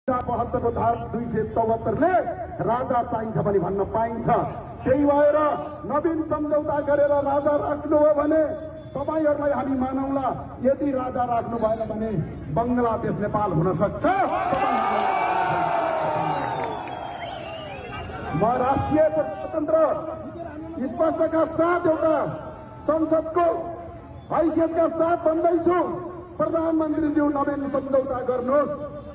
72 को धारा 274 ले राजा चाहिन्छ पनि भन्न पाइन्छ। त्यही भएर नवीन सम्झौता गरेर राजा राख्नु हो भने तपाईहरुलाई हामी मानौला। यदि राजा राख्नु भएन भने बंगलादेश नेपाल हुन सक्छ। म राष्ट्रिय स्वतन्त्र स्पष्टका साथ एउटा संसदको हैसियतका साथ भन्दैछु, प्रधानमन्त्रीज्यू नवीन सम्झौता गर्नुहोस्,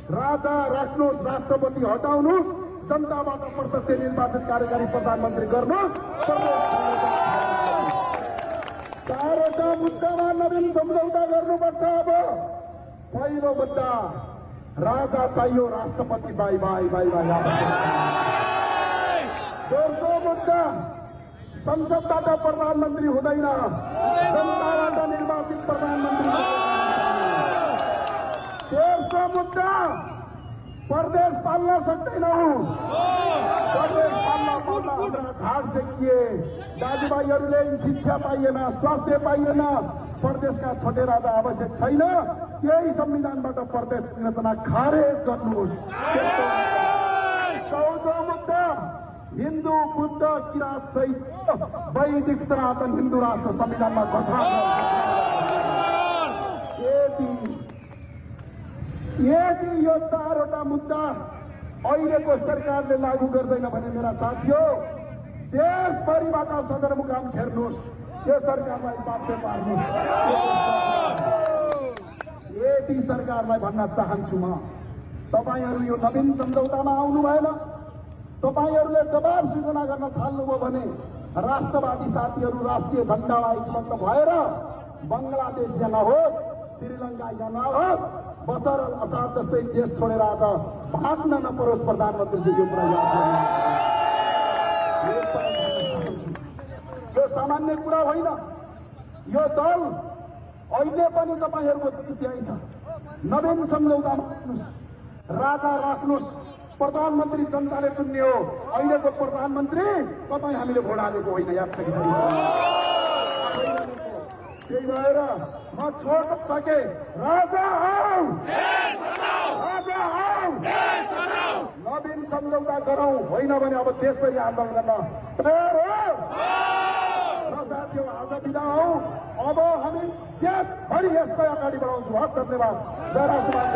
राजा राख्नुहोस्, राष्ट्रपति हटाउनुहोस्, जनताबाट प्रत्यक्ष निर्वाचित कार्यकारी प्रधानमन्त्री गर्नुहोस्। चारवटा मुद्दामा नवीन सम्झौता गर्नुपर्छ। अब पहिलो मुद्दा राजा चाहियो, राष्ट्रपति बाई बाई बाई बाई। दोस्रो मुद्दा संसदबाट प्रधानमन्त्री हुँदैन, जनताबाट निर्वाचित प्रधानमन्त्री। तेस्रो मुद्दा प्रदेश पाल्न सक्दैनौं, प्रदेश पाल्न हाम्रा घाट सेकिए, दाजुभाइहरूले शिक्षा पाइएन, स्वास्थ्य पाइएन, प्रदेशका छोटे राजा आवश्यक छैन। यही संविधानबाट प्रदेश संरचना खारेज गर्नुहोस्। चौथो मुद्दा हिन्दू बुद्ध किराँत सहित वैदिक सनातन हिन्दू राष्ट्र संविधानमा घोषणा यदि यो चारवटा मुद्दा अहिलेको सरकारले लागू गर्दैन भने मेरा साथीहो, देशभरिबाट सदरमुकाम घेर्नुहोस्, यो सरकारलाई बाध्य पार्नुहोस्। यदि सरकारलाई भन्न चाहन्छु म, तपाईहरु यो नवीन सम्झौतामा आउनु भएन। तपाईहरुले जवाब सृजना गर्न थाल्नुभयो भने राष्ट्रवादी साथीहरु राष्ट्रिय झण्डालाई बन्द भएर बंगलादेश या नहोस्, श्रीलंका या नहोस्, बसर असाद जस्तै देश छोडेर आज भाग्न नपरोस्। प्रधानमन्त्रीज्यूको कुरा याद गर्नुहोस्। यो सामान्य कुरा होइन। यो दल अहिले पनि तपाईहरुको जिम्मेवारी छ। नवीन सम्झौतामा राजा राख्नुहोस्, प्रधानमन्त्री जनताले चुन्ने हो। अहिलेको प्रधानमन्त्री तपाईँ हामीले भोट हालेको होइन, याद छ कि छैन? त्यही भएर म छोड्न सके, राजा आऊ, राजा आऊ, नवीन सम्झौता गरौं, होइन भने अब देशभरि आन्दोलन गर्न तयार हो। र साथीहरु, आज बिदा हौ। अब हामी देशभरि यसलाई अगाडि बढाउँछौँ। हस्, धन्यवाद। जय राष्ट्रवाद।